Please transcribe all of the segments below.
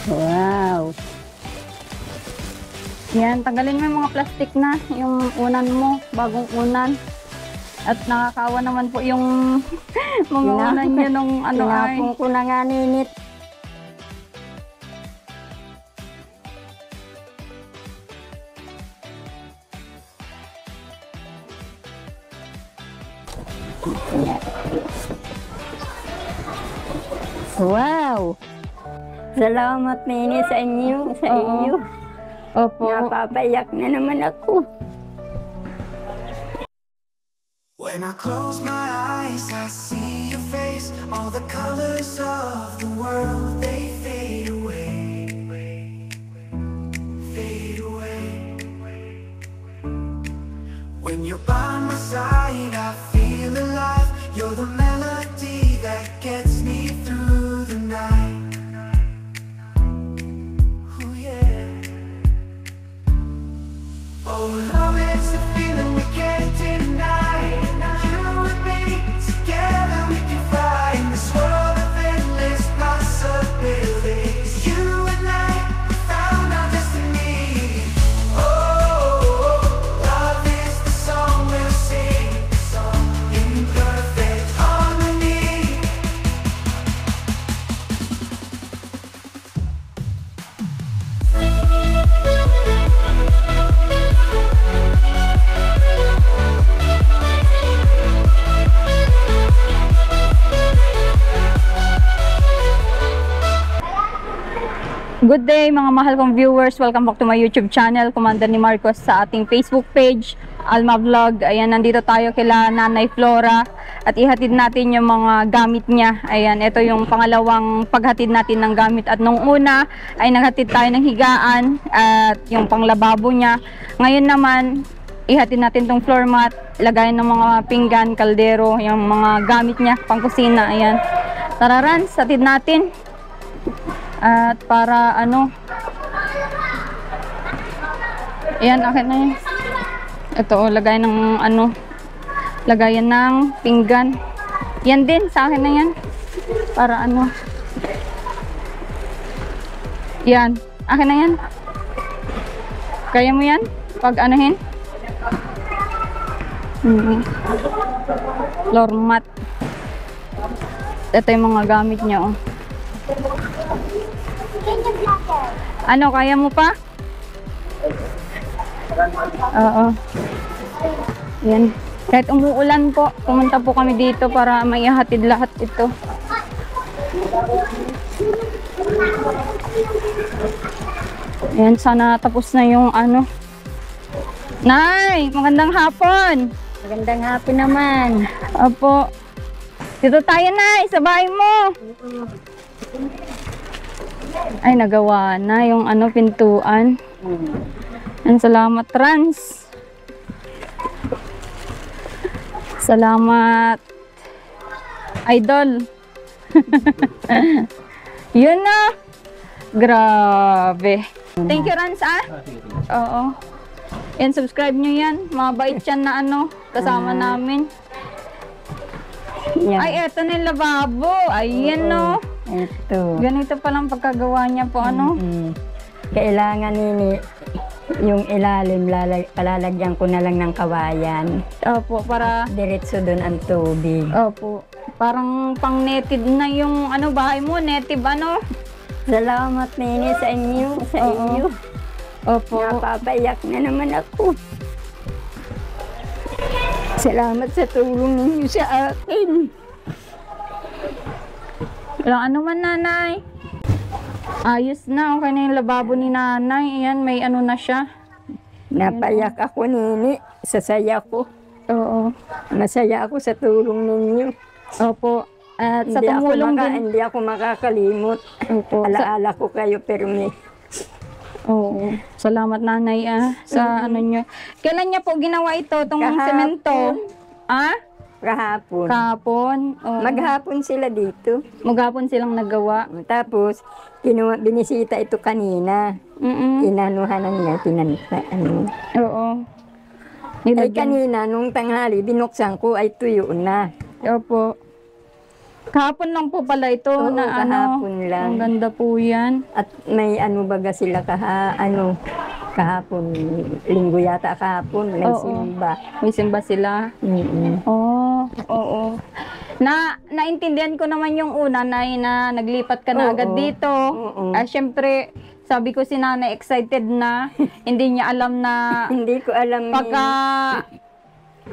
Wow. Yan, tanggalin mo yung mga plastic na, yung unan mo, bagong unan. At nakakaawa naman po yung mga unan niya nung ano ay. Tinapon ko na nga ninit. Wow! Salamat Nini sa inyo, iyo. Opo. Napapayak na naman ako. When I close my eyes, I see your face. All the colors of the world, they fade away. Fade away. When you're by my side, I feel alive. You're the melody that gets me through the night. Oh yeah. Oh, love is the feeling we can't deny. You and me, together we can fly in this world of endless possibilities. You and I, we found our destiny. Oh, love is the song we'll sing, in perfect harmony. Good day mga mahal kong viewers, welcome back to my YouTube channel, Commander ni Marcos sa ating Facebook page, Alma Vlog. Ayan, nandito tayo kila Nanay Flora at ihatid natin yung mga gamit niya. Ayan, ito yung pangalawang paghatid natin ng gamit at nung una ay naghatid tayo ng higaan at yung panglababo niya. Ngayon naman, ihatid natin tong floor mat, lagayan ng mga pinggan, kaldero, yung mga gamit niya, pang kusina. Ayan, tara Rans, hatid natin. At para ano, ayan, akin na yun. Ito, lagay ng ano, lagayan ng pinggan. Yan din, sa akin na yan. Para ano, yan, akin na yan. Kaya mo yan? Pag anuhin? Floor mat. Ito yung mga gamit niya, oh. Ano, kaya mo pa? Oo. Yan. Kahit umuulan po, pumunta po kami dito para maihatid lahat ito. Yan, sana tapos na yung ano. Nay, magandang hapon. Magandang hapon naman. Opo. Dito tayo, Nay, sa bahay mo. Ay, nagawa na yung ano, pintuan. And salamat, Trans. Salamat, Idol. Yun na. Grabe. Thank you, Rans, ah. Oo. Yan, subscribe nyo yan. Mabait yan na ano, kasama namin. Yan. Ay, eto na yung lababo. Ayan, no. Ito. Ganito palang pagkagawa niya po, ano? Kailangan nini yung ilalim, palalagyan ko na lang ng kawayan. Opo, para... Diretso doon ang tubig. Opo. Parang pang native na yung ano, bahay mo. Native, ano? Salamat nini sa inyo. Sa Oo. inyo. Opo. Napapayak na naman ako. Salamat sa tulong ninyo sa akin. Walang ano man, Nanay. Ayos na. Okay na yung lababo ni Nanay. Ayan, may ano na siya. Napayak ako nini. Sasaya ko. Oo. Masaya ako sa tulong ninyo. Opo. At sa tumulong din. Hindi ako makakalimot. Opo. Alaala ko kayo pero may... Oo. Salamat, Nanay, ah, sa ano nyo. Kailan niya po ginawa ito, itong semento? Ah? Kahapon. Kahapon? Oo. Maghapon sila dito. Maghapon silang nagawa. Tapos, binisita ito kanina. Inanuhanan niya, ano. Oo. Ay kanina, nung tanghali, binuksan ko, ay tuyo na. Opo. Kahapon lang po pala ito Oo, na kahapon lang. Ang ganda po yan. At may ano baga sila kahapon, linggo yata kahapon, may Oo. simba. May simba sila. Mm-mm. Oo, oo. Naintindihan ko naman yung una na naglipat ka na Oo. agad dito. Oo. Syempre, sabi ko si nanay excited na. Hindi niya alam na Hindi ko alam pagka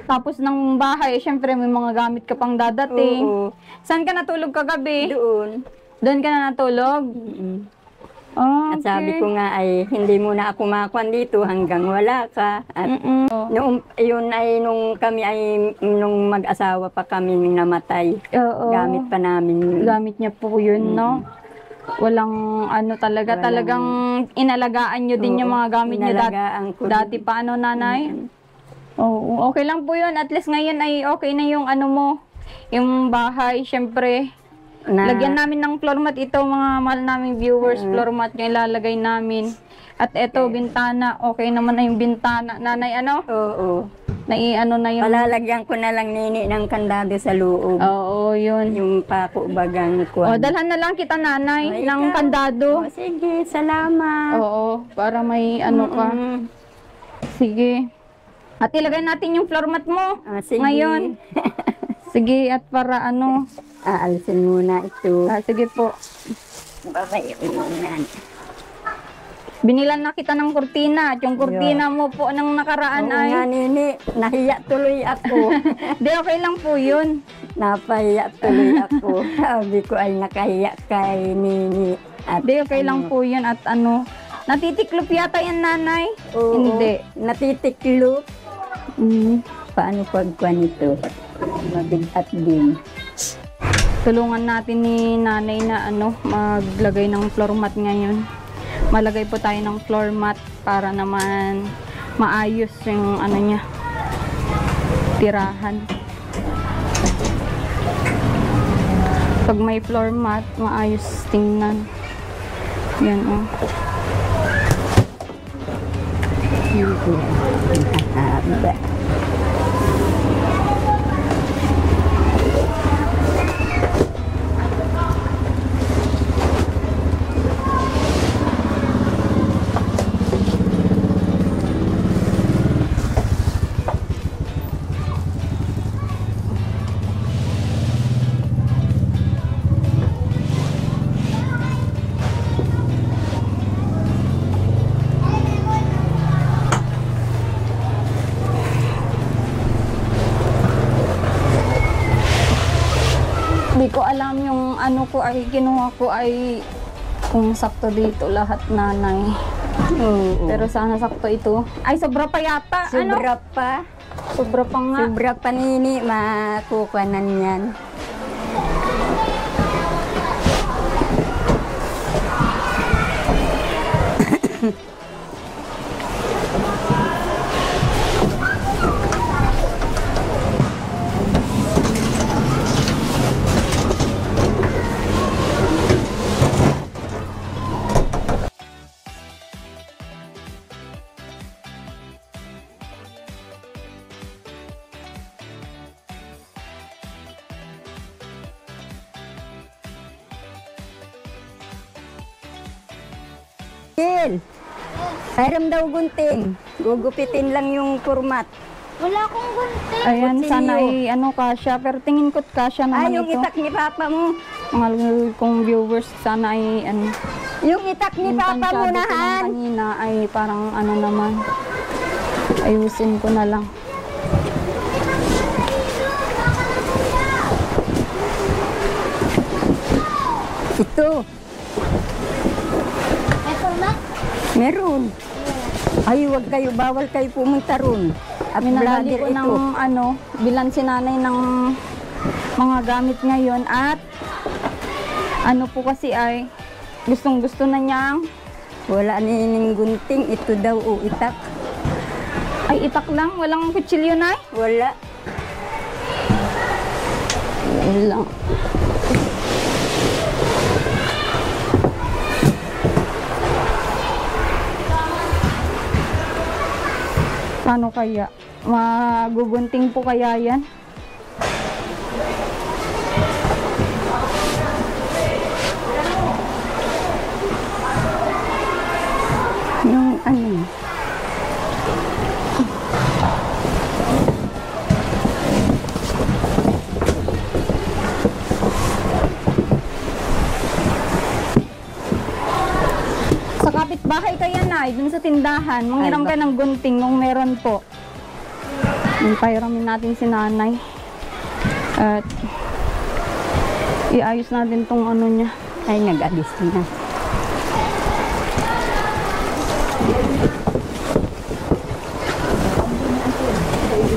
tapos ng bahay, syempre may mga gamit ka pang dadating. Oo. Saan ka natulog kagabi? Doon. Doon ka na natulog? Mm-mm. Oh, At sabi ko nga ay hindi muna ako makuan dito hanggang wala ka. At noong yun ay nung kami ay nung mag-asawa pa kami namatay. Oo. Gamit pa namin. Gamit niya po yun, no? Walang ano talaga, Walang- talagang inalagaan nyo din yung mga gamit nyo Inalagaan ko dati din. pa, ano, nanay? Oo, okay lang po yun. At least ngayon ay okay na yung ano mo, yung bahay, syempre. Lagyan namin ng floor mat ito, mga mahal naming viewers, floor mat yung ilalagay namin. At eto, bintana, okay naman na yung bintana. Nanay, ano? Oo. Nai-ano na yung... Palalagyan ko na lang nini ng kandado sa loob. Oo, yun. Yung pako bagang O, kuan. dalhan na lang kita, nanay, Ay, ng ikaw. kandado. Oh, sige, salamat. Oo, para may ano ka. Mm. Sige. At ilagay natin yung floor mat mo. Sige. Ngayon. Sige, at para ano. Aalisin muna ito. Sige po. Babay muna. Binilan na kita ng kurtina. At yung kurtina mo po ng nakaraan Oo nga, ay... nini. Nahiya tuloy ako. Di, okay lang po yun. Napahiya tuloy ako. Sabi ko ay nakahiya kay nini. At Di, okay lang po yun. At ano, natitiklop yata yan, nanay? Oo, Hindi. natitiklop. Paano pagkuhan ito? Mabigat din. Tulungan natin ni nanay na ano, maglagay ng floor mat ngayon. Malagay po tayo ng floor mat para naman maayos yung ano niya, tirahan. Pag may floor mat, maayos tingnan. Yan oh. Haba. Hindi ko alam yung ano ko ay kinuha ko ay kung sakto dito lahat, nanay. Oo. Pero sana sakto ito. Ay, sobra pa yata. Ano? Sobra pa. Sobra pa nga. Sobra pa nini. Makukuhanan yan. Gil, Hiram daw gunting. Gugupitin lang yung kurmat. Wala akong gunting. Ayan, Kutsilyo. sana ay ano kasya. Pero tingin ko't kasya naman Ay, yung ito. itak ni Papa mo. Mga kong viewers, sana ay ano. Yung itak ni Yung Papa mo tansyado ko lang nahan. kanina ay parang ano naman. Ayusin ko na lang. Ito, May format? meron. Ay, wag kayo, bawal kayo pumunta ron. At Minadali vlogger ko ito. ng ano, bilan si nanay ng mga gamit ngayon at ano po kasi ay gustong gusto na niyang Wala nining gunting. Ito daw, o itak. ay itak lang, walang kutsilyo na Wala. lang. Paano kaya? Magugunting po kaya yan? bahay kaya na, dun sa tindahan. Manghiram ka ng gunting nung meron po. Pahiramin natin si nanay. At iayos natin tong ano niya. Ay, nag-alis na.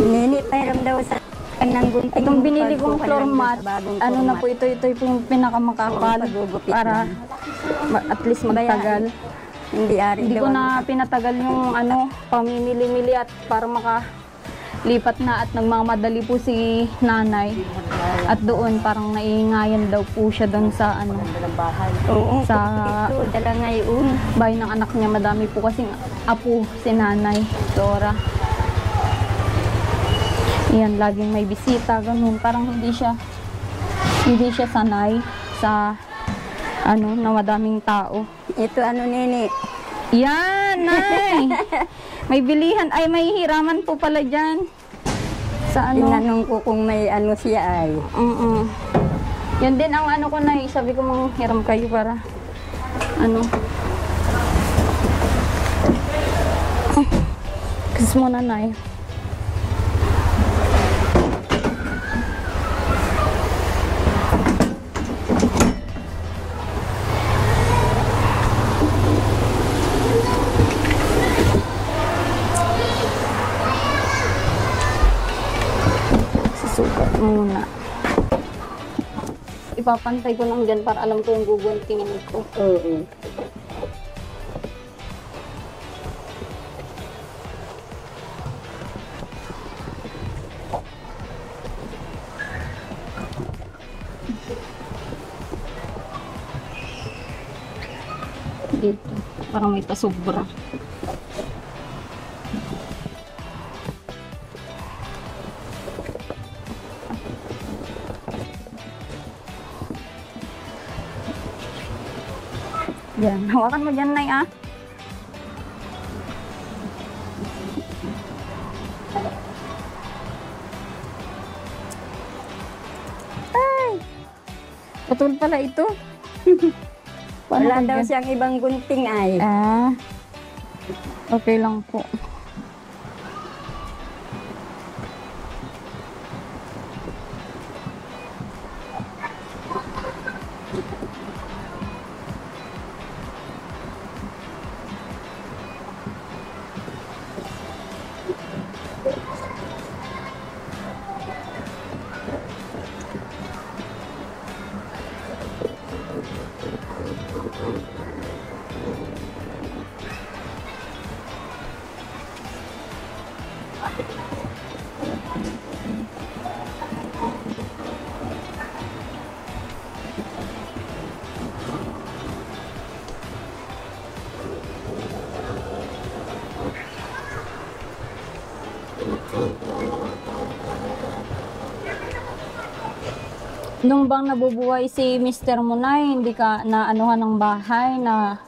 Nini, pairam daw sa ng gunting. Itong binili kong Pagkukuha floor lang mat, sa bagong ano floor na mat. po ito po yung pinakamakapal Pagugupit para at least magtagal. Hindi ari Hindi daw ko ang- na pinatagal yung ano, pamimili-mili at para makalipat na at nagmamadali po si nanay. At doon parang naiingayan daw po siya doon sa ano, Oo, sa ito, dala ngayon. bahay ng anak niya. Madami po kasing apo si nanay, Dora. Yan, laging may bisita, ganun. Parang hindi siya sanay sa ano, na madaming tao. Ito ano, Nini? Yan, nay! May bilihan, ay may hiraman po pala dyan. Sa ano? Tinanong ko kung may ano siya ay. Yan din ang ano ko, nay. Sabi ko manghiram kayo para ano. Kiss mo na, nay. Susukat muna. Ipapantay ko lang dyan para alam ko yung guguntingin ko. Oo. Dito. Parang may pasobra. Yan. Hawakan mo dyan, nay, ah. Ay! Patul pala ito. Paano Wala ko daw dyan? siyang ibang gunting ay. Ah. Okay lang po. Nung bang nabubuhay si Mr. mo na, hindi ka naanuhan ng bahay na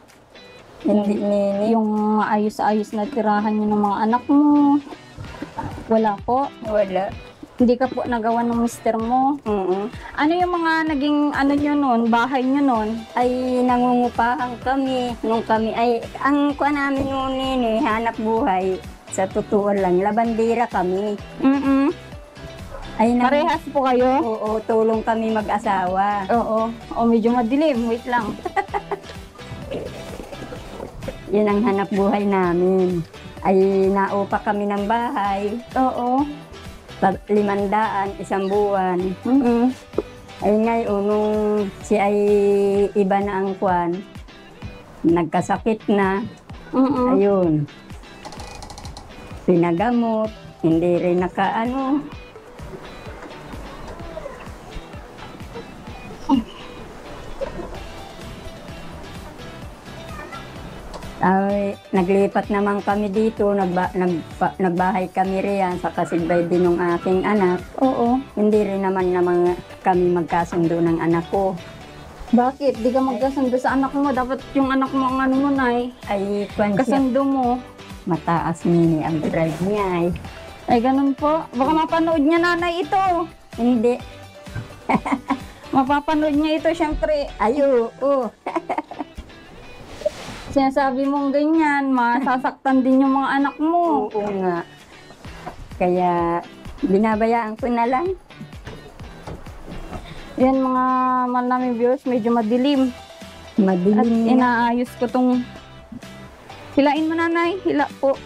Hindi, Nini. yung ayos-ayos na tirahan niyo ng mga anak mo? Wala po. Wala. Hindi ka po nagawa ng Mr. mo. Oo. Ano yung mga naging ano nyo nun, bahay nyo nun? Ay nangungupahan kami. Nung kami ay, ang kuha namin noon, Nini, hanap buhay. Sa totoo lang, labandera kami. Ay, Parehas po kayo? Oo, tulong kami mag-asawa. Oo. O medyo madilim, wait lang. Yun ang hanap buhay namin. Ay naupa kami ng bahay. Oo. 500, isang buwan. Ay ngayon, nung siya ay iba na ang kwan, nagkasakit na. Ayun. Pinagamot, hindi rin nakaano. Ay, naglipat naman kami dito, nagbahay kami riyan sa kasibay din ng aking anak. Oo. Hindi rin naman kami magkasundo ng anak ko. Bakit? Di ka magkasundo sa anak mo. Dapat yung anak mo ang ano mo, nay. Ay, kwan siya, Kasundo mo. mataas Nini ang drive niya ay. Ay, ganun po. Baka mapanood niya, nanay, ito. Hindi. Mapapanood niya ito, syempre. Ayo, oh. Sinasabi mong ganyan, masasaktan din yung mga anak mo. Oo nga. Kaya binabayaan ko na lang. Yan mga mahal namin viewers, medyo madilim. At Madilim na. inaayos ko tong... Hilain mo nanay, hila po.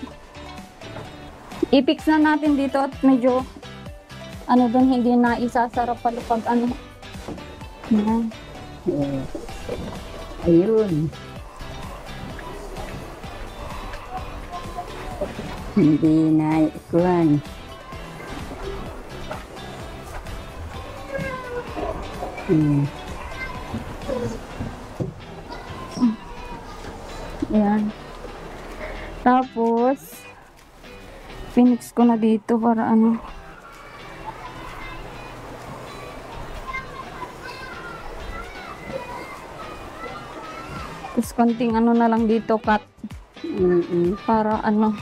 I-fix na natin dito at medyo ano doon, hindi na isasarap pala pag ano. Yan. Ayun. Hindi na ikuhan. Yan. Tapos, pinix ko na dito para ano. Tapos konting ano na lang dito, cut. Para ano.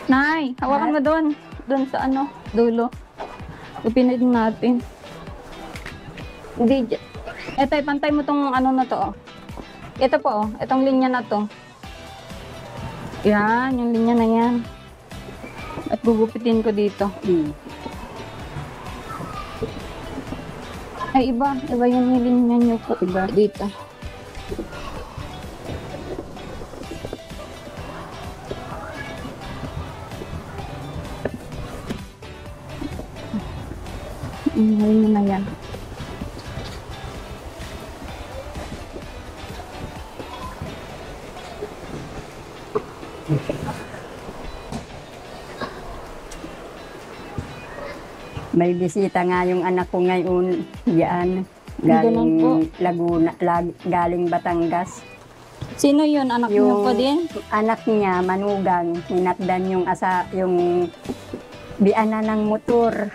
Nay, hawakan mo doon. Doon sa ano, dulo. Upinid natin. Hindi. Eto, pantay mo tong ano na to. Oh. Ito po, oh. Itong linya na to. Yan, yung linya na yan. At gugupitin ko dito. Ay, iba. Iba yung linya nyo po. Iba. Dito. Ngayon na yan. May bisita nga yung anak ko ngayon. Yan. Ganun po. Galing Laguna, galing Batangas. Sino yun? Anak niyo po din? Anak niya, manugang, hinatdan yung biana ng motor.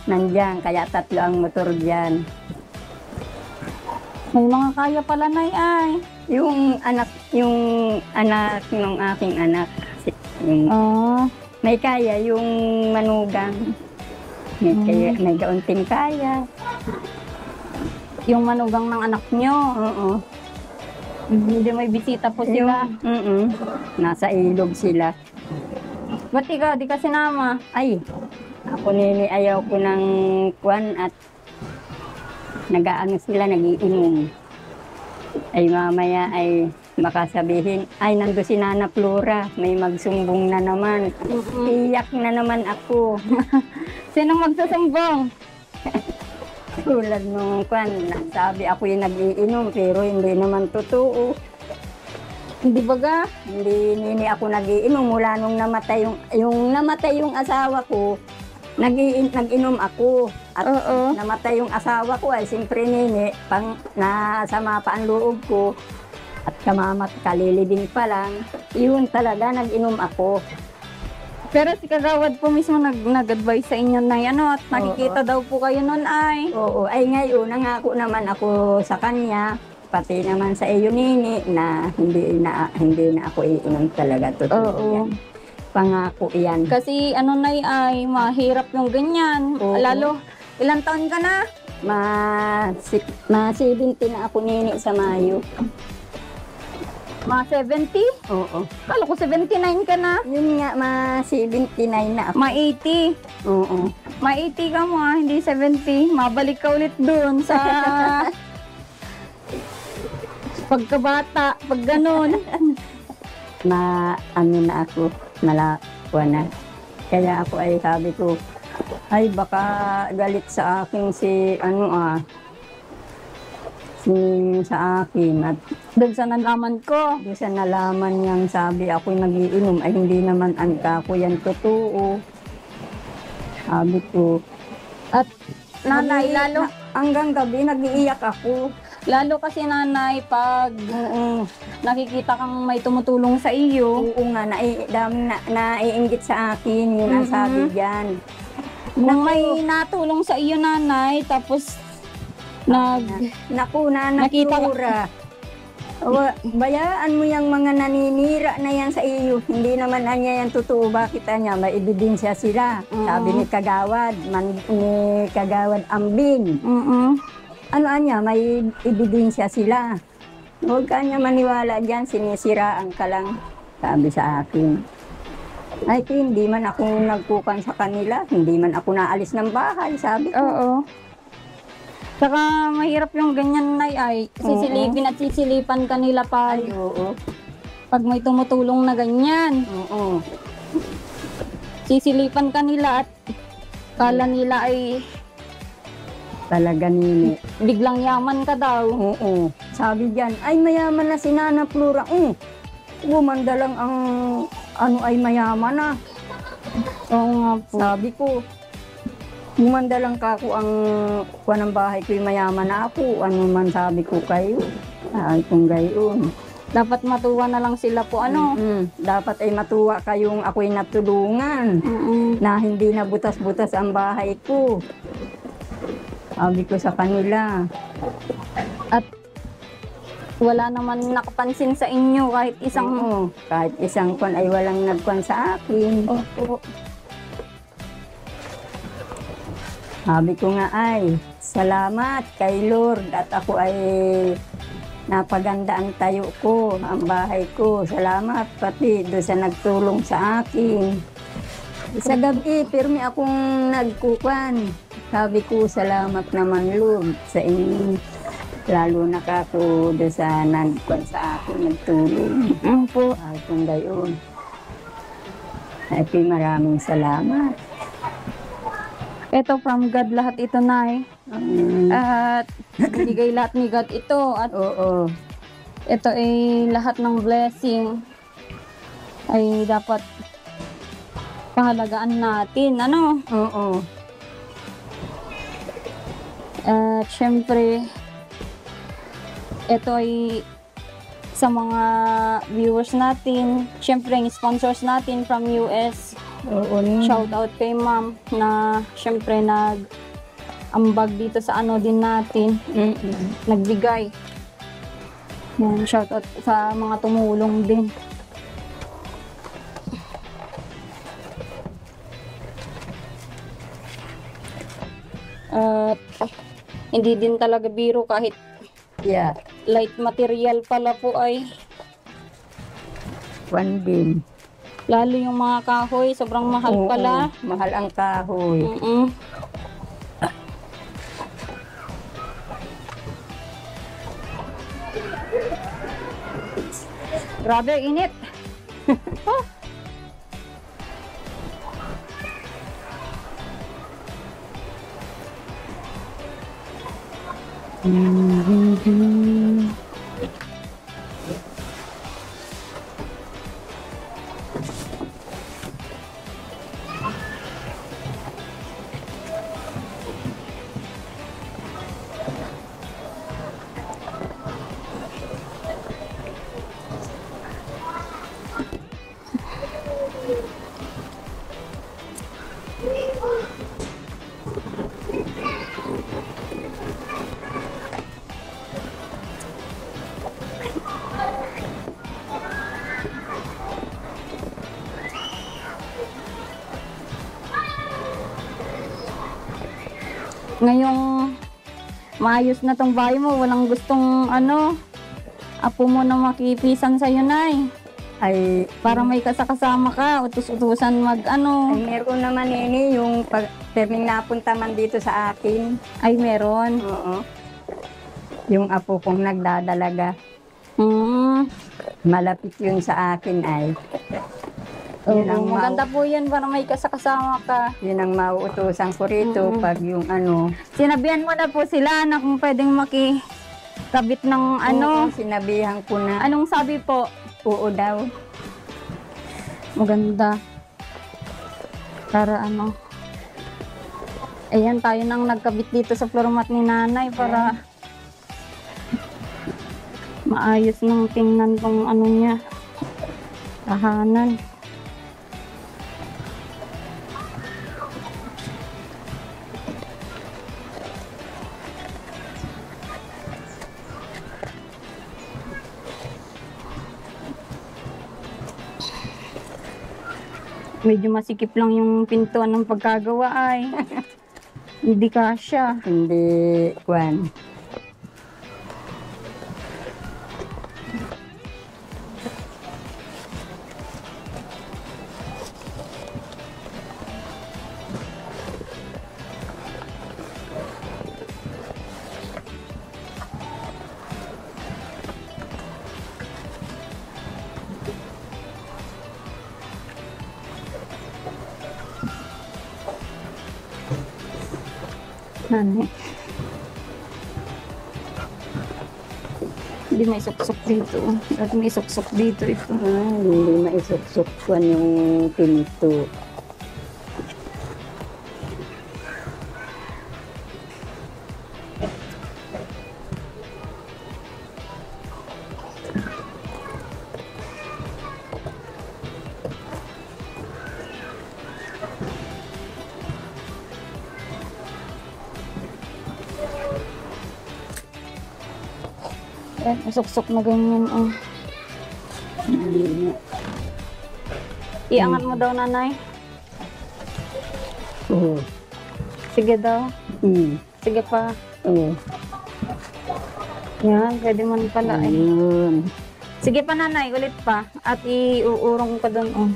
Nandiyan, kaya 3 ang motor diyan. May mga kaya pala na ay. Yung anak ng aking anak, yung, may kaya yung manugang. May kaunting kaya. Yung manugang ng anak niyo. Oo. Hindi may bisita po sila. Nasa ilog sila. Ba't ikaw, di ka sinama? Ay, ako nini ayaw ko ng kwan at nagaano sila, nagiinom. Ay mamaya ay makasabihin, ay nando si Nana Flora, may magsumbong na naman. Iyak na naman ako. Sinong magsusumbong? Tulad nung kwan, sabi ako yung nagiinom pero hindi naman totoo. Hindi baga? Hindi nini ako nagiinom mula nung namatay yung asawa ko. Nag-inom ako. At namatay yung asawa ko ay siyempre nini, nasama pa ang loob ko. At kalilibing pa lang, yun talaga nag-inom ako. Pero si Kagawad po mismo nag-advise sa inyo na yan, at nakikita daw po kayo nun ay. Oo, ay ngayon, nangako naman ako sa kanya, pati naman sa iyo nini, na hindi na ako iinom talaga. Totoo yan. Pangako yan. Kasi ano na ay, mahirap yung ganyan. Oo. Lalo, ilang taon ka na? 70 na ako nini sa Mayo. Mga 70? Oo. Kala ko 79 ka na. Yun nga, 79 na ako. Mga 80. Oo. Mga 80 ka mo hindi 70. Mabalik ka ulit dun sa pagkabata, pag ganun. Ano na ako, malakwa na. Kaya ako ay sabi ko, ay baka galit sa akin si sa akin. At Doon sa nalaman ko. doon sa nalaman niyang sabi ako nagiinom, ay hindi naman ang kako yan totoo. Sabi ko, At nanay, lalo, Hanggang gabi, nag-iiyak ako. lalo kasi nanay, pag nakikita kang may tumutulong sa iyo, Oo nga, daming naiinggit sa akin, yun ang sabi diyan. kung may natulong sa iyo nanay, tapos Naku, Nakita ko- Flora. Bayaan mo yung mga naninira na yan sa iyo. Hindi naman anya yan totoo. Bakit anya? May ebidensya sila. Sabi ni Kagawad, ni Kagawad Ambin. Ano anya? May ebidensya sila. Huwag ka niya maniwala dyan. Sinisiraan ka lang. Sabi sa akin. Ay, hindi man ako nagkukan sa kanila. Hindi man ako naalis ng bahay. Sabi ko. Oo. Saka mahirap yung ganyan ay sisilipin at sisilipan kanila Ay, oo. pag may tumutulong na ganyan. Oo. Sisilipan kanila at kala nila ay Talaga nini. biglang yaman ka daw. Oo. Sabi diyan, ay mayaman na si Nana Flora. Gumanda lang ang ano ay mayaman na. Oo nga po. Sabi ko, gumanda lang ka ako ang kuha ng bahay ko'y mayaman na ako. Ano man sabi ko kayo. Ay kung gayon. Dapat matuwa na lang sila po ano. Dapat ay matuwa kayong ako'y natulungan. Na hindi na butas-butas ang bahay ko. Sabi ko sa kanila. At wala naman nakapansin sa inyo kahit isang... Oo, kahit isang kwan ay walang nagkwan sa akin. Opo. Sabi ko nga ay, salamat kay Lord at ako ay napaganda ang tayo ko, ang bahay ko. Salamat pati doon sa nagtulong sa akin. Sa gabi, pirmi akong nagkukan. Sabi ko, salamat naman Lord sa inyo. Lalo na kako doon sa nagkukan sa akin, nagtulong. Opo. Ay, kung gayon. Ay, maraming salamat. Ito from God lahat ito na At binigay lahat ni God ito. At Oo. ito ay lahat ng blessing ay dapat pahalagaan natin. Ano? Oo. At syempre, ito ay sa mga viewers natin, syempre yung sponsors natin from US. Oo. Shout out kay ma'am na syempre nag-ambag dito sa ano din natin, nagbigay. Yan, shout out sa mga tumulong din. At hindi din talaga biro kahit Yeah. light material pala po ay One bin. lalo yung mga kahoy, sobrang mahal Oo, pala. mahal ang kahoy. Grabe, init. Oh. Ngayong maayos na tong bahay mo, walang gustong ano, apo mo na makipisan sa'yo, Nay. Ay, Para may kasakasama ka, utus-utusan mag ano. ay meron naman ini yung perming napunta man dito sa akin. Ay, meron. Oo. Yung apo kong nagdadalaga. Malapit yun sa akin ay. Yun ang, Maganda po yun para may kasakasama ka. yun ang mauutusan ko rito pag yung ano. Sinabihan mo na po sila na kung pwedeng makikabit ng ano. Oo, sinabihan ko na Anong sabi po? oo daw. Maganda. Para ano. Ayan, tayo nang nagkabit dito sa floor mat ni nanay para maayos nang tingnan tong ano niya, tahanan. Medyo masikip lang yung pintuan ng pagkagawa ay. Hindi kasya. Hindi, kwan. Nanay. Hindi may suksok dito. At may suksok dito ito. Hindi maisuksok kwan yung pinto. Eh, suksok na ganyan. Oh. Hindi na. Iangat mo daw, nanay. Oo. Sige daw. Sige pa. Oo. Yan, pwede mo pala. Eh. Ayun. Sige pa, nanay. Ulit pa. At iuurong ko doon. Oh.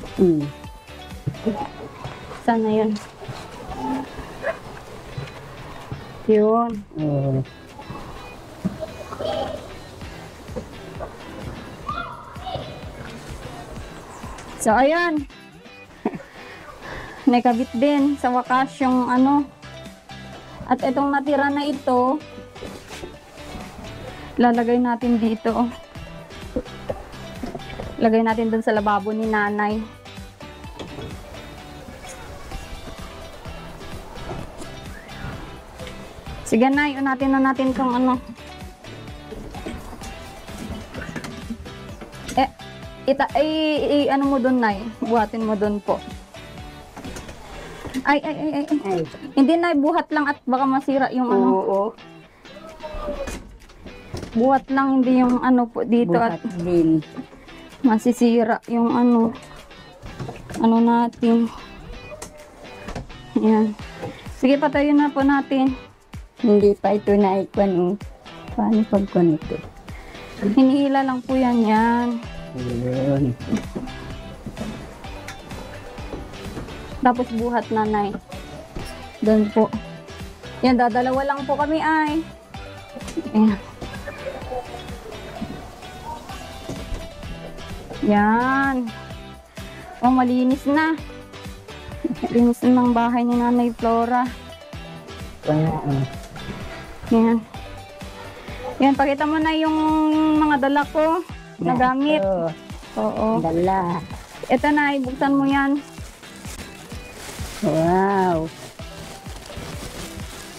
Sana yun. Yun. Oo. So, ayan. Nakabit din sa wakas yung ano. At itong natira na ito, lalagay natin dito. Lagay natin dun sa lababo ni nanay. Sige, nay. Unatin na natin tong ano. Ano mo doon, nay? Buhatin mo doon po. Ay. Ay. Hindi, nay, buhat lang at baka masira yung ano. Oo. Buhat lang, hindi yung ano po dito Buhat at din. masisira yung ano. Ano natin. Ayan. Sige, patayin na po natin. Hindi pa ito na ikwan. Paano pagkwan ito? Hinihila lang po yan. Yan. Ayun. Tapos buhat, nanay. Doon po. Yan, dadalawa lang po kami ay. Ayan. Yan. Oh, malinis na. Linis na ng bahay ni Nanay Flora. Wala. Yan. Yan, pakita mo na yung mga dala ko na gamit. Ito. Oo. Dala. Ito na, ibuksan mo yan. Wow.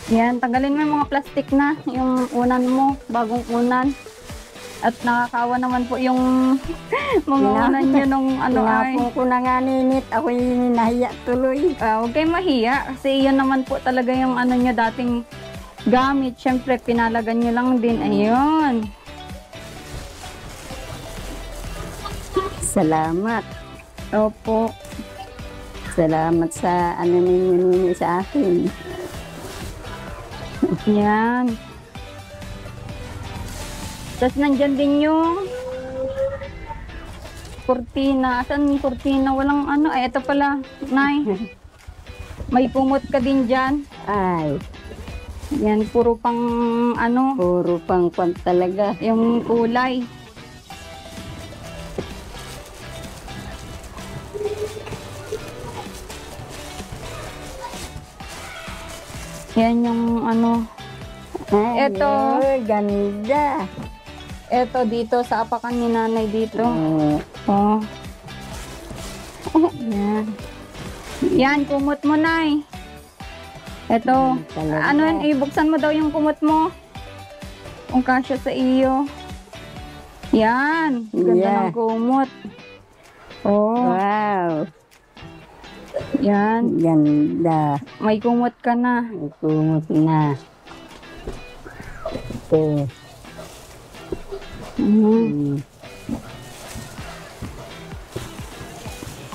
Yan, tanggalin mo yung mga plastic na, yung unan mo, bagong unan. At nakakawa naman po yung mga unan nyo nung ano ay. Tinapon ko na nga ninit. Ako yung nahiya tuloy. Huwag kayong mahiya kasi yun naman po talaga yung ano nyo dating gamit. Siyempre, pinalagan nyo lang din. Ayun. Salamat. Opo. Salamat sa ano ninyo sa akin. Yan. Tapos nandyan din yung kurtina. Asan yung kurtina? Walang ano. Ay, ito pala, Nay. May kumot ka din dyan. Ay, Yan, puro pang ano, puro pang kwan talaga. yung kulay. Yan yung ano. Ay, Eto. Ganda. Eto dito sa apakan ni nanay dito. Oh. Oh. Yan. Yan, kumot mo, Nay. Ito. Talaga. Ano yun, ibuksan mo daw yung kumot mo. Kung kasya sa iyo. Yan. Ganda Yeah. ng kumot. Oh, Wow. yan. Ganda. May kumot ka na. Kumot na. Ito. Mhm.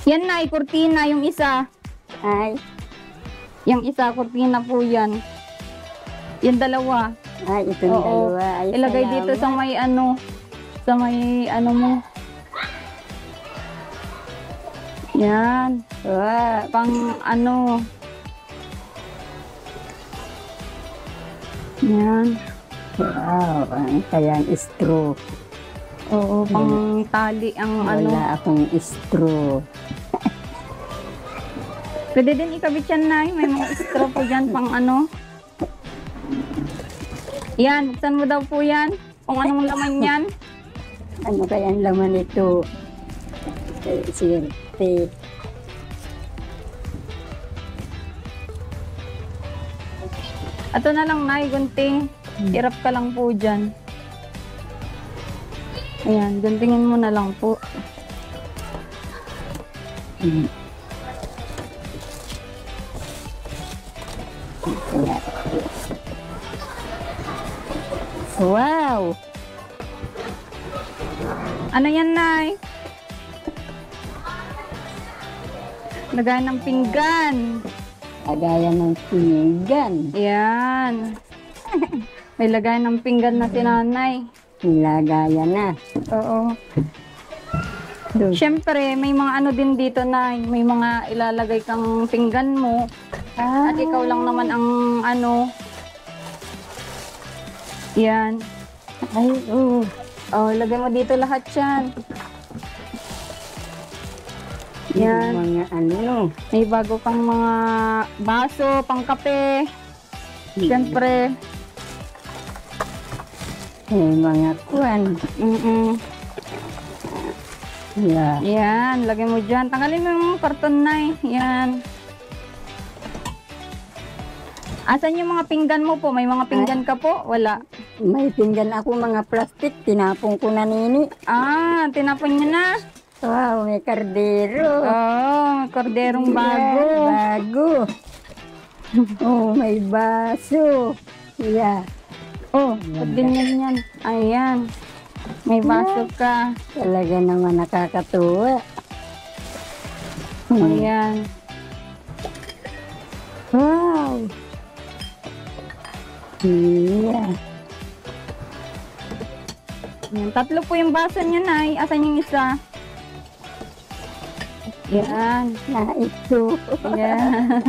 Yan na, kurtina yung isa. Ay. Yung isa, kurtina po yan. Yung dalawa. Ay, itong Oo. dalawa. Ay, Ilagay salamat. dito sa may ano. Sa may ano mo. Yan. Wow. Pang ano. Yan. Wow. Ang kayang straw. Oo, pang tali ang ano. Wala akong straw. Pwede din ikabit yan na. May mga straw po dyan pang ano. Yan, buksan mo daw po yan. Kung anong laman yan. Ano kayang laman ito? Sirte. Ato na lang, Nay, gunting. Hirap ka lang po dyan. Ayan, guntingin mo na lang po. Hmm. Ayan. Wow! Ano yan, Nay? Lagay ng pinggan. Agayan ng pinggan. Ayan. May lagay ng pinggan na si Nanay. Nilagayan na. Oo. Doon. Siyempre, may mga ano din dito, Nay. May mga ilalagay kang pinggan mo. At ikaw lang naman ang ano. Yan. Ay, oh. Oh, lagay mo dito lahat yan. Yan. Yung mga ano. May bago pang mga baso, pang kape. Siyempre. May mga kwan. Mm-mm. Yeah. Yan, lagay mo dyan. Tanggalin mo yung karton, Nay. Yan. Asan yung mga pinggan mo po? May mga pinggan ka po? Wala. May pinggan ako mga plastic. Tinapong ko na nini. Ah, tinapon niyo na. Wow, may kardero. Oh, korderong bago. Bago. Oh, may baso. Yeah. Oh, ba't ganyan yan? Ayan. May baso ka. Talaga naman nakakatuwa. Ayan. Wow. Yeah. Ayan. Tatlo po yung baso niya, Nay. Asan yung isa? Yan. Na ito. Yan.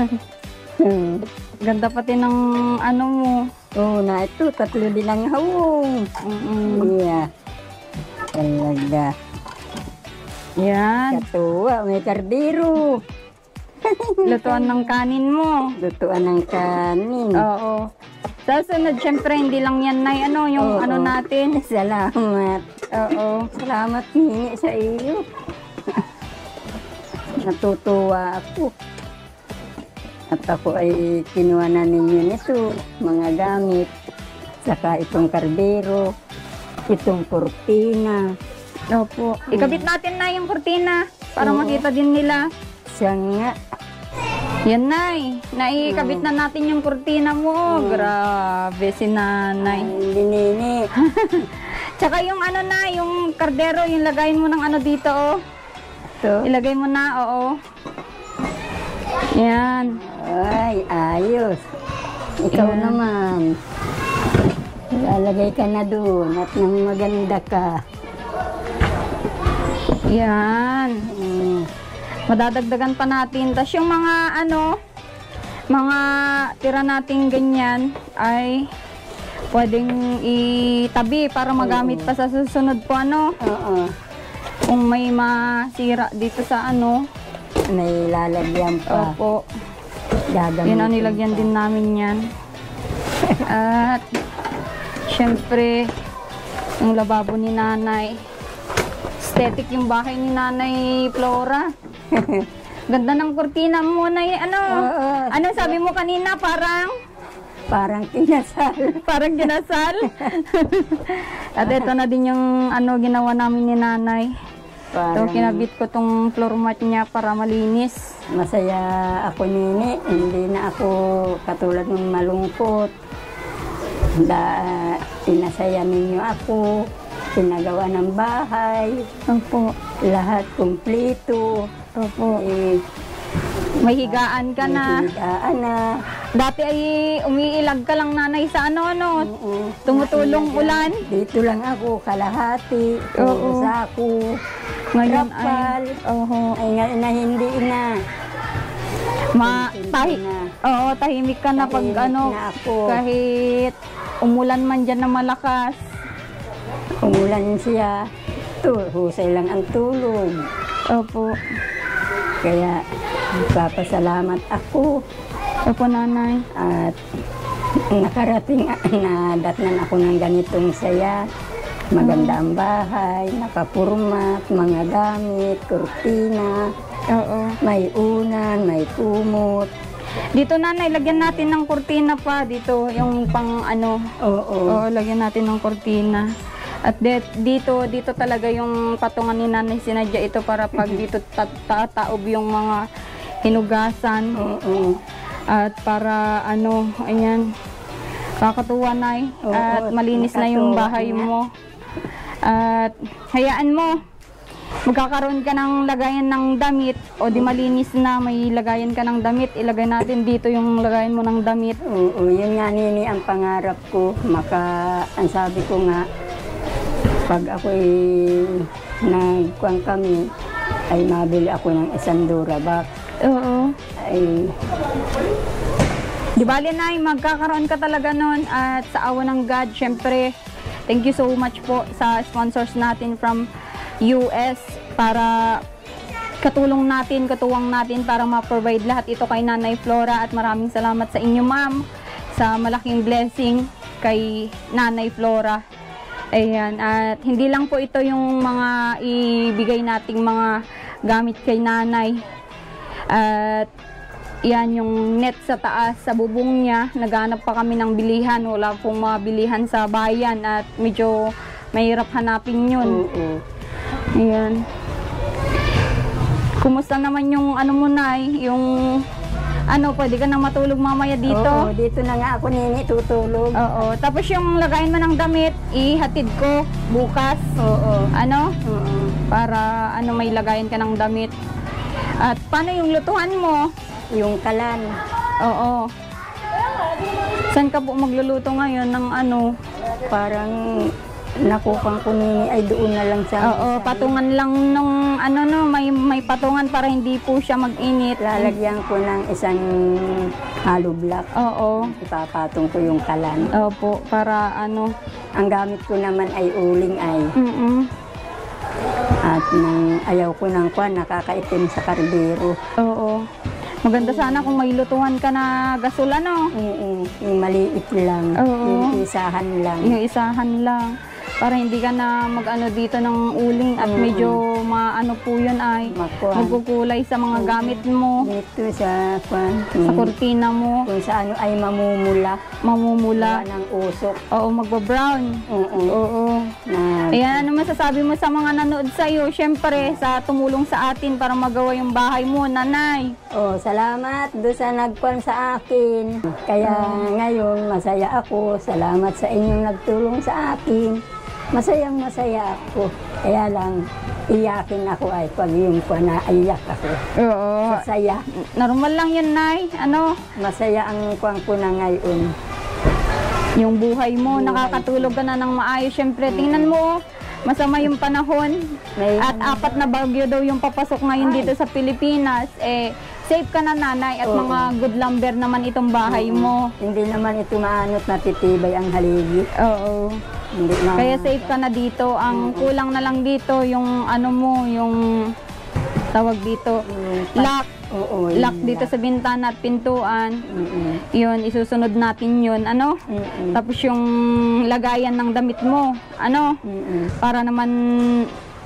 Ganda pati ng ano mo. Oh, na ito. Tatlo din ang hawong. Yeah. Talaga. Yan. Katuwa. May kardero. Lutuan ng kanin mo. Lutuan ng kanin. Oo. Sa sunod, syempre, hindi lang yan, Nay. Ano, yung Oo. ano natin. Salamat. Oo. Salamat hingi sa iyo. Natutuwa ako. At ako ay kinuha na ninyo nito, mga gamit. Saka itong kardero, itong kurtina. Opo. Ikabit natin na yung kurtina para Oo. makita din nila. Siya nga, Yan, Nay. Naikabit na natin yung kurtina mo. Grabe si Nanay. hindi nini. Tsaka yung ano na, yung kardero, yung lagayin mo ng ano dito, oh. Ito. Ilagay mo na, oo. Yan. Ay, ayos. Ikaw Yan. naman. Lalagay ka na doon at nang maganda ka. Yan. Madadagdagan pa natin. Tapos yung mga ano, mga tira nating ganyan ay pwedeng itabi para magamit pa sa susunod po ano. Oo. Kung may masira dito sa ano. May lalagyan pa. Opo. Gagamitin Yun ang nilagyan pa. din namin yan. At syempre, yung lababo ni Nanay. Aesthetic yung bahay ni Nanay Flora. Ganda ng kurtina mo na ano. Oo, Ano sabi mo kanina? Parang kinasal. Parang ginasal. At ito na din yung ano ginawa namin ni nanay. So, kinabit ko tong floor mat niya para malinis. Masaya ako nini, hindi na ako katulad ng malungkot. Pinasaya ninyo ako, pinagawa ng bahay, Opo. lahat kumpleto. Opo. May higaan ka na. Higaan na. Dati ay umiilag ka lang nanay sa ano. Oo. Tumutulong ulan. Dito lang ako, kalahati, Oo. sako, Ngayon rapal. Ay ngayon na hindi na. Tahimik ka na pag Tahimik ano, na ako. kahit umulan man dyan na malakas. Umulan siya, husay lang ang tulog. Opo. Kaya nagpapasalamat ako Opo, nanay. at nakarating na datnan ako ng ganitong saya. Maganda ang bahay, nakapurmat, mga gamit, kurtina, Oo. may unan, may kumot. Dito nanay, lagyan natin ng kurtina pa. Dito, yung pang ano. Oo. Oo, lagyan natin ng kurtina. At dito talaga yung patungan ni nanay, sinadya ito para pag dito tataob yung mga hinugasan. Oo. At para ano, ayan, kakatuwa nay. Oo, At malinis na yung nakatuwa bahay na. mo. At hayaan mo, magkakaroon ka ng lagayan ng damit o di malinis na, may lagayan ka ng damit, ilagay natin dito yung lagayan mo ng damit. Oo, yun nga nini ang pangarap ko. Ang sabi ko nga, pag ako'y nagkuhan kami, ay mabili ako ng isang Durabox. Oo. Ay, Di bali na, magkakaroon ka talaga nun at sa awa ng God, syempre, thank you so much po sa sponsors natin from US para katuwang natin para ma-provide lahat ito kay Nanay Flora at maraming salamat sa inyo ma'am sa malaking blessing kay Nanay Flora. Ayan, at hindi lang po ito yung mga ibigay nating mga gamit kay nanay. At yan yung net sa taas, sa bubong niya. Naghanap pa kami ng bilihan. Wala pong mga bilihan sa bayan at medyo mahirap hanapin yun. oo. Ayan. Kumusta naman yung ano mo nay, yung ano, pwede ka na matulog mamaya dito? Oo, dito na nga ako nini tutulog. Oo. Tapos yung lagayin mo ng damit, ihatid ko bukas. Oo. Ano? Oo. Para ano, may lagayin ka ng damit. At paano yung lutuhan mo? Yung kalan. Oo. Saan ka po magluluto ngayon ng ano? Parang nakupang ko nini ay doon na lang sa Oo, patungan lang nung ano no, may patungan para hindi po siya mag-init. lalagyan ko ng isang hollow block. Oo. Ipapatong ko yung kalan. Opo, para ano. Ang gamit ko naman ay uling ay. At nang ayaw ko ng kwan, nakakaitim sa karbero. Oo. Maganda sana kung may lutuhan ka na gasol ano. Oo, yung maliit lang. Oo. Yung isahan lang. Yung isahan lang. Para hindi ka na mag-ano dito ng uling at medyo maano po yun ay Makuha. magkukulay sa mga gamit mo, Dito sa kwan. sa kurtina mo, Kung sa ano ay mamumula. mamumula. Gawa ng usok. Oo, magba-brown. Oo. Oo. Na, Ayan, ano masasabi mo sa mga nanood sa'yo? Siyempre, sa tumulong sa atin para magawa yung bahay mo, nanay. oh, salamat doon sa nagkwan sa akin. Kaya ngayon, masaya ako. Salamat sa inyong nagtulong sa akin. Masayang masaya ako. Kaya lang, iyakin ako ay pag yung kwan na iyak ako. Oo. Masaya. Normal lang yun, nay. Ano? Masaya ang kwan ko na ngayon. Yung buhay mo, Buhay nakakatulog ka na ng maayos. Siyempre, tingnan mo, masama yung panahon. May- At 4 na bagyo daw yung papasok ngayon dito sa Pilipinas. Eh, safe ka na nanay at Oo. mga good lumber naman itong bahay mo. Hindi naman ito maanot matitibay ang haligi. Oo. Hindi na. Kaya safe ka na dito. Ang kulang na lang dito, yung ano mo, yung tawag dito, lock. Oo. Lock dito sa bintana at pintuan. Mm-mm. Yun, isusunod natin yun. Ano? Mm-mm. Tapos yung lagayan ng damit mo. Ano? Mm-mm. Para naman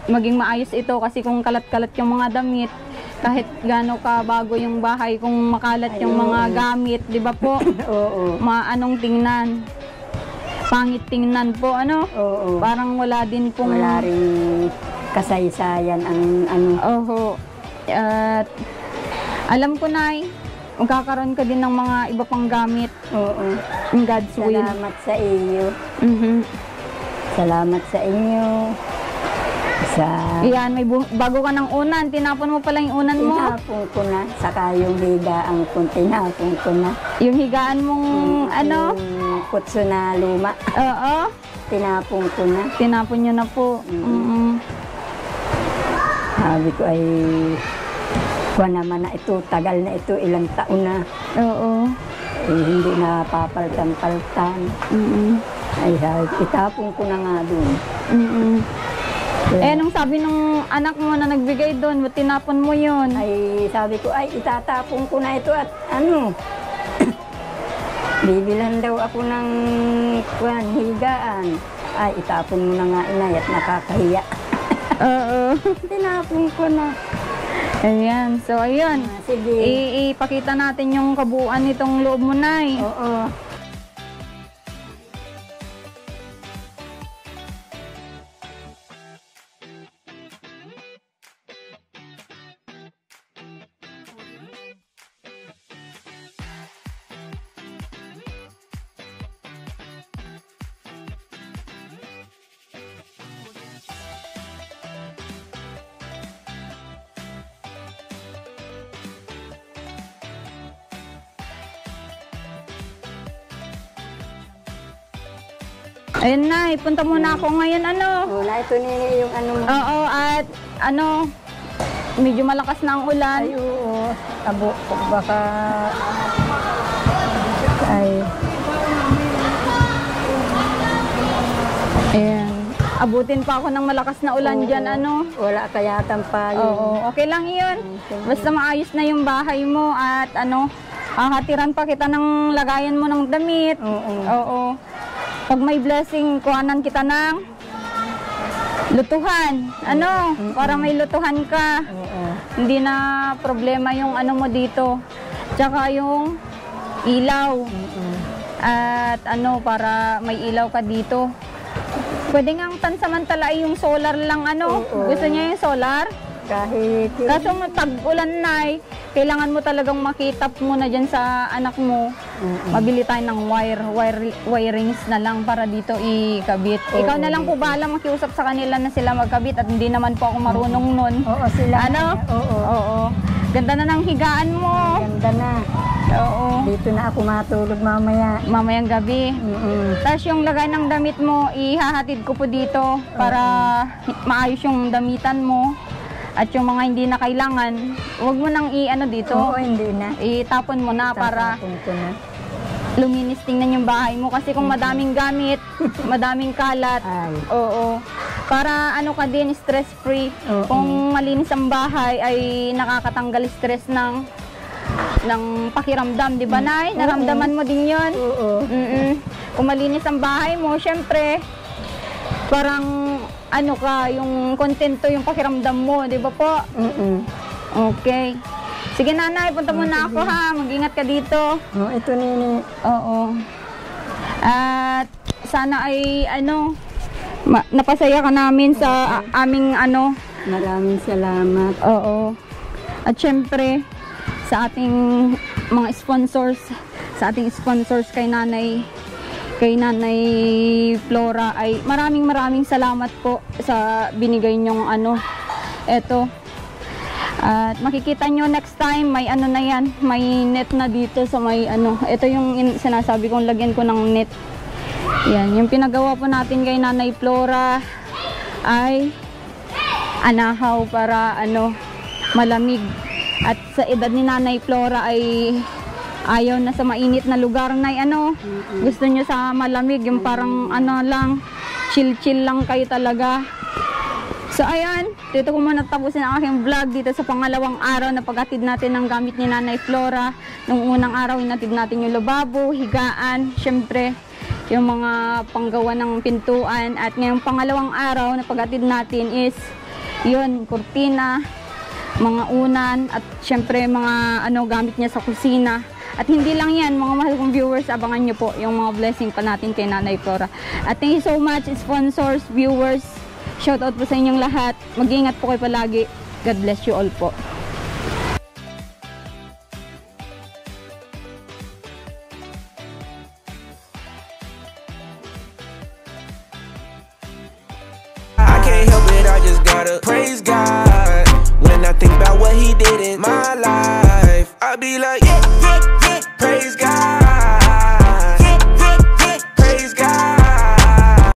maging maayos ito kasi kung kalat-kalat yung mga damit, kahit gaano ka bago yung bahay, kung makalat yung mga gamit, di ba po? Oo. Maanong tingnan. Pangit tingnan po, ano? Oo. Parang wala din pong... Wala rin kasaysayan ang ano. Oho. At alam ko na magkakaroon ka din ng mga iba pang gamit. Oo. In God's will. Salamat sa iyo. Mhm. Salamat sa inyo. Sa Iyan, may bago ka ng unan. Tinapon mo pala yung unan mo. tinapon ko na. Saka yung higaan ko, tinapon ko na. Yung higaan mong ano? Yung kutso na luma, Oo. tinapon ko na. Tinapon nyo na po. Mm. Sabi ko ay, kuha naman na ito, tagal na ito, ilang taon na. Oo. Eh, hindi na papaltan-paltan. Mm. Ay, sabi, itapon ko na nga dun. Mm. Eh, nung sabi nung anak mo na nagbigay doon, ba't tinapon mo yun? Ay, sabi ko, ay, itatapon ko na ito at ano, bibilan daw ako ng kuwan, higaan. Ay, itapon mo na nga, inay, at nakakahiya. Oo. Tinapon ko na. Ayan. So, ayun. Sige. Ipakita natin yung kabuuan nitong loob mo, Nay. Oo. Ayun, Nay. Punta muna ako ngayon, ano? Wala, ito nini yung ano mo. Oo, at ano, medyo malakas na ang ulan. Ay, oo. Abo, baka... Ay, Ayan. Abutin pa ako ng malakas na ulan dyan, ano? wala kaya tampayin. Oo, okay lang yun. Basta maayos na yung bahay mo at ano, hahatiran pa kita ng lagayan mo ng damit. Oo. Oo. Pag may blessing, kuhanan kita ng lutuhan. Ano? Para may lutuhan ka. Oo. Hindi na problema yung ano mo dito. Tsaka yung ilaw. At ano, para may ilaw ka dito. Pwede nga pansamantala ay yung solar lang, ano? Oo. Gusto niya yung solar? Kahit yun. Kaso tag-ulan na kailangan mo talagang makita muna dyan sa anak mo. Mabili tayo ng wirings na lang para dito ikabit. Oo. Ikaw na lang po bahala makiusap sa kanila na sila magkabit at hindi naman po ako marunong nun. Oo, sila. Ano? Oo. Oo. Ganda na ng higaan mo. Ganda na. Oo. Dito na ako matulog mamaya. Mamayang gabi. Tapos yung lagay ng damit mo, ihahatid ko po dito para maayos yung damitan mo. At yung mga hindi na kailangan, huwag mo nang i-ano dito. Oo, hindi na. Itapon mo na para Tatapon ko na. luminis tingnan yung bahay mo. Kasi kung madaming gamit, madaming kalat, Ay. oo. Para ano ka din, stress-free. Oo. Kung malinis ang bahay, ay nakakatanggal stress ng pakiramdam. Di ba, Nay? Naramdaman mo din yun? Oo. Kung malinis ang bahay mo, syempre, parang ano ka, yung kontento yung pakiramdam mo, di ba po? Okay. Sige, Nanay, punta muna ako, ha. Mag-ingat ka dito. Oh, ito nini. Oo. At sana ay ano, napasaya ka namin sa aming ano. Maraming salamat. Oo. At syempre, sa ating mga sponsors, sa ating sponsors kay Nanay Flora, ay maraming salamat po sa binigay nyong ano, eto. At makikita nyo next time, may ano na yan, may net na dito sa may ano. Ito yung sinasabi kong lagyan ko ng net. Yan, yung pinagawa po natin kay Nanay Flora ay anahaw para ano, malamig. At sa edad ni Nanay Flora ay ayaw na sa mainit na lugar na ano. Gusto nyo sa malamig, yung parang ano lang, chill lang kayo talaga. So ayan, dito ko muna tapusin ang aking vlog dito sa pangalawang araw na paghatid natin ng gamit ni Nanay Flora. Nung unang araw, hinatid natin yung lababo, higaan, syempre yung mga panggawa ng pintuan. At ngayong pangalawang araw na paghatid natin is yun, kurtina, mga unan, at syempre mga gamit niya sa kusina. At hindi lang yan, mga mahal kong viewers, abangan nyo po yung mga blessing pa natin kay Nanay Flora. At thank you so much, sponsors, viewers. Shout out po sa inyong lahat. Mag-iingat po kayo palagi. God bless you all po. I can't help it, I just gotta praise God. When I think about what he did in my life, I be like, yeah, yeah, yeah, praise God.